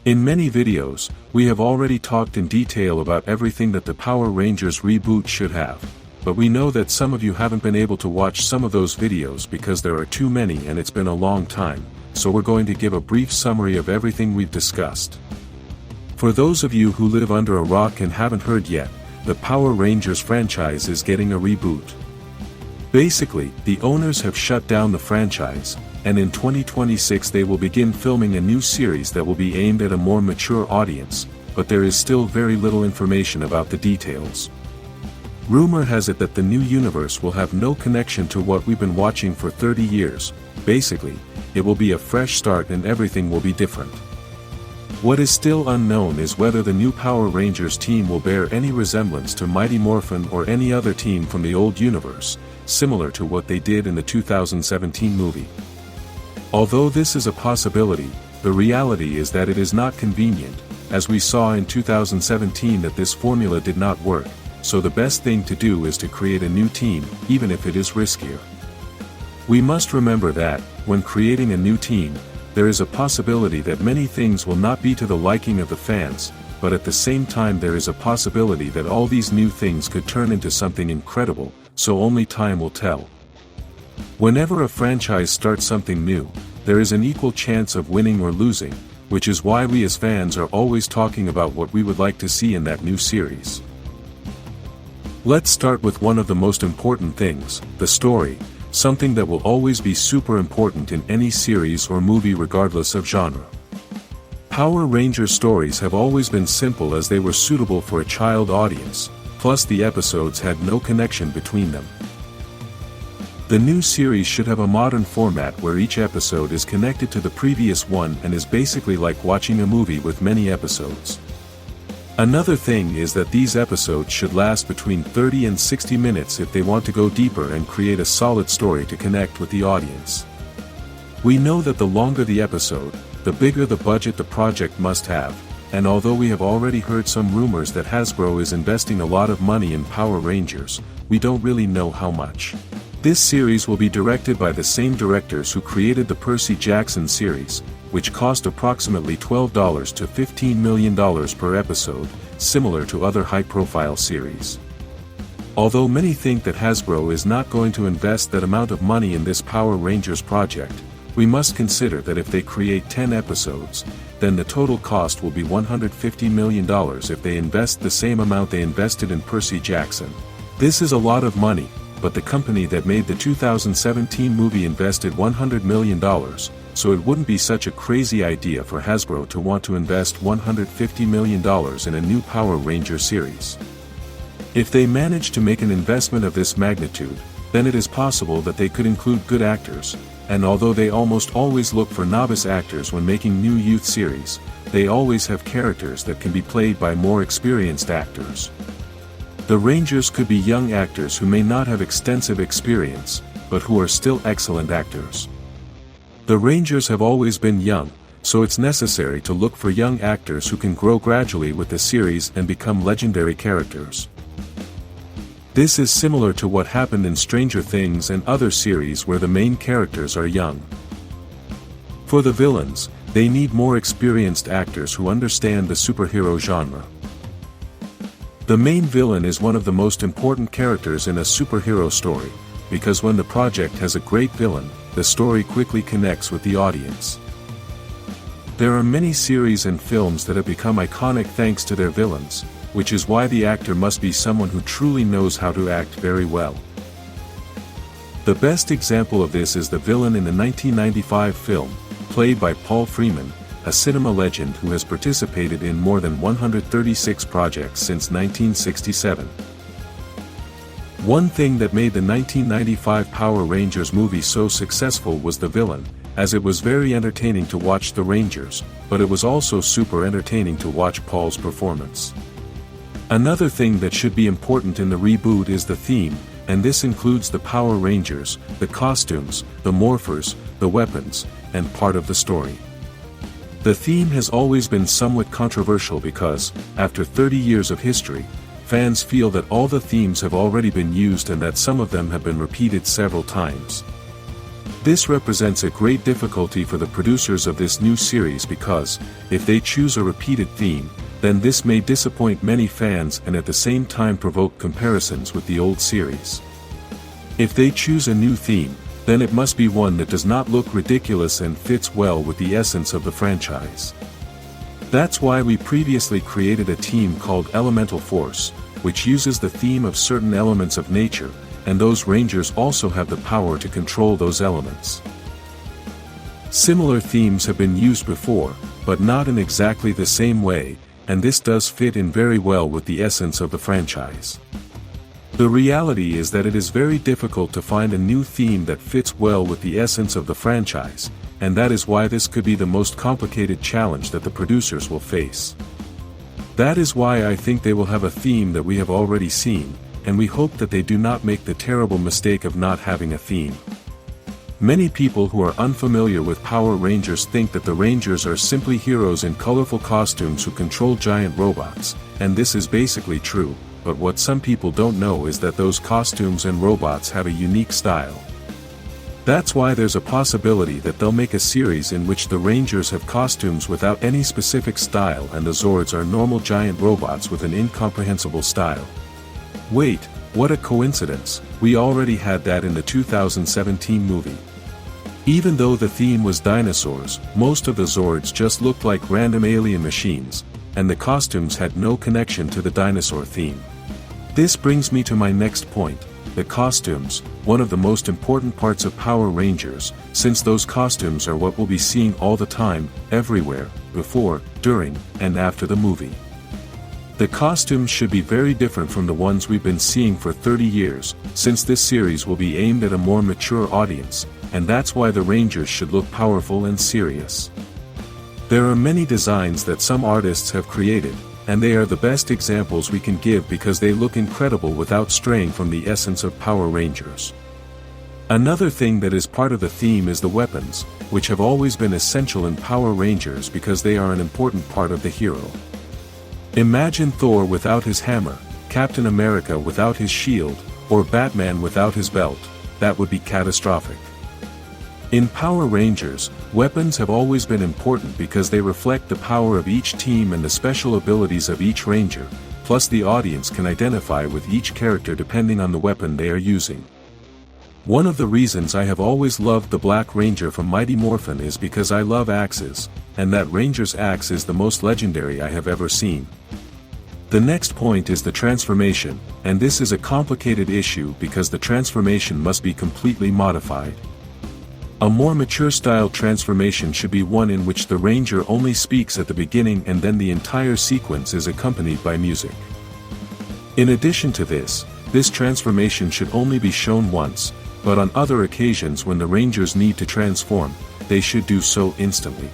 In many videos, we have already talked in detail about everything that the Power Rangers reboot should have. But we know that some of you haven't been able to watch some of those videos because there are too many and it's been a long time, so we're going to give a brief summary of everything we've discussed. For those of you who live under a rock and haven't heard yet, the Power Rangers franchise is getting a reboot. Basically, the owners have shut down the franchise, and in 2026 they will begin filming a new series that will be aimed at a more mature audience, but there is still very little information about the details. Rumor has it that the new universe will have no connection to what we've been watching for 30 years, basically, it will be a fresh start and everything will be different. What is still unknown is whether the new Power Rangers team will bear any resemblance to Mighty Morphin or any other team from the old universe, similar to what they did in the 2017 movie. Although this is a possibility, the reality is that it is not convenient, as we saw in 2017 that this formula did not work, so the best thing to do is to create a new team, even if it is riskier. We must remember that, when creating a new team, there is a possibility that many things will not be to the liking of the fans, but at the same time there is a possibility that all these new things could turn into something incredible, so only time will tell. Whenever a franchise starts something new, there is an equal chance of winning or losing, which is why we as fans are always talking about what we would like to see in that new series. Let's start with one of the most important things, the story, something that will always be super important in any series or movie regardless of genre. Power Rangers stories have always been simple as they were suitable for a child audience, plus the episodes had no connection between them. The new series should have a modern format where each episode is connected to the previous one and is basically like watching a movie with many episodes. Another thing is that these episodes should last between 30 and 60 minutes if they want to go deeper and create a solid story to connect with the audience. We know that the longer the episode, the bigger the budget the project must have, and although we have already heard some rumors that Hasbro is investing a lot of money in Power Rangers, we don't really know how much. This series will be directed by the same directors who created the Percy Jackson series, which cost approximately $12 to $15 million per episode, similar to other high-profile series. Although many think that Hasbro is not going to invest that amount of money in this Power Rangers project, we must consider that if they create 10 episodes, then the total cost will be $150 million if they invest the same amount they invested in Percy Jackson. This is a lot of money, but the company that made the 2017 movie invested $100 million, so it wouldn't be such a crazy idea for Hasbro to want to invest $150 million in a new Power Ranger series. If they manage to make an investment of this magnitude, then it is possible that they could include good actors, and although they almost always look for novice actors when making new youth series, they always have characters that can be played by more experienced actors. The Rangers could be young actors who may not have extensive experience, but who are still excellent actors. The Rangers have always been young, so it's necessary to look for young actors who can grow gradually with the series and become legendary characters. This is similar to what happened in Stranger Things and other series where the main characters are young. For the villains, they need more experienced actors who understand the superhero genre. The main villain is one of the most important characters in a superhero story, because when the project has a great villain, the story quickly connects with the audience. There are many series and films that have become iconic thanks to their villains, which is why the actor must be someone who truly knows how to act very well. The best example of this is the villain in the 1995 film, played by Paul Freeman, a cinema legend who has participated in more than 136 projects since 1967. One thing that made the 1995 Power Rangers movie so successful was the villain, as it was very entertaining to watch the Rangers, but it was also super entertaining to watch Paul's performance. Another thing that should be important in the reboot is the theme, and this includes the Power Rangers, the costumes, the morphers, the weapons, and part of the story. The theme has always been somewhat controversial because, after 30 years of history, fans feel that all the themes have already been used and that some of them have been repeated several times. This represents a great difficulty for the producers of this new series because, if they choose a repeated theme, then this may disappoint many fans and at the same time provoke comparisons with the old series. If they choose a new theme, then it must be one that does not look ridiculous and fits well with the essence of the franchise. That's why we previously created a team called Elemental Force, which uses the theme of certain elements of nature, and those Rangers also have the power to control those elements. Similar themes have been used before, but not in exactly the same way, and this does fit in very well with the essence of the franchise. The reality is that it is very difficult to find a new theme that fits well with the essence of the franchise, and that is why this could be the most complicated challenge that the producers will face. That is why I think they will have a theme that we have already seen, and we hope that they do not make the terrible mistake of not having a theme. Many people who are unfamiliar with Power Rangers think that the Rangers are simply heroes in colorful costumes who control giant robots, and this is basically true, but what some people don't know is that those costumes and robots have a unique style. That's why there's a possibility that they'll make a series in which the Rangers have costumes without any specific style and the Zords are normal giant robots with an incomprehensible style. Wait, what a coincidence, we already had that in the 2017 movie. Even though the theme was dinosaurs, most of the Zords just looked like random alien machines, and the costumes had no connection to the dinosaur theme. This brings me to my next point, the costumes, one of the most important parts of Power Rangers, since those costumes are what we'll be seeing all the time, everywhere, before, during, and after the movie. The costumes should be very different from the ones we've been seeing for 30 years, since this series will be aimed at a more mature audience, and that's why the Rangers should look powerful and serious. There are many designs that some artists have created, and they are the best examples we can give because they look incredible without straying from the essence of Power Rangers. Another thing that is part of the theme is the weapons, which have always been essential in Power Rangers because they are an important part of the hero. Imagine Thor without his hammer, Captain America without his shield, or Batman without his belt. That would be catastrophic. In Power Rangers, weapons have always been important because they reflect the power of each team and the special abilities of each Ranger, plus the audience can identify with each character depending on the weapon they are using. One of the reasons I have always loved the Black Ranger from Mighty Morphin is because I love axes, and that Ranger's axe is the most legendary I have ever seen. The next point is the transformation, and this is a complicated issue because the transformation must be completely modified. A more mature style transformation should be one in which the Ranger only speaks at the beginning and then the entire sequence is accompanied by music. In addition to this transformation should only be shown once, but on other occasions when the Rangers need to transform, they should do so instantly.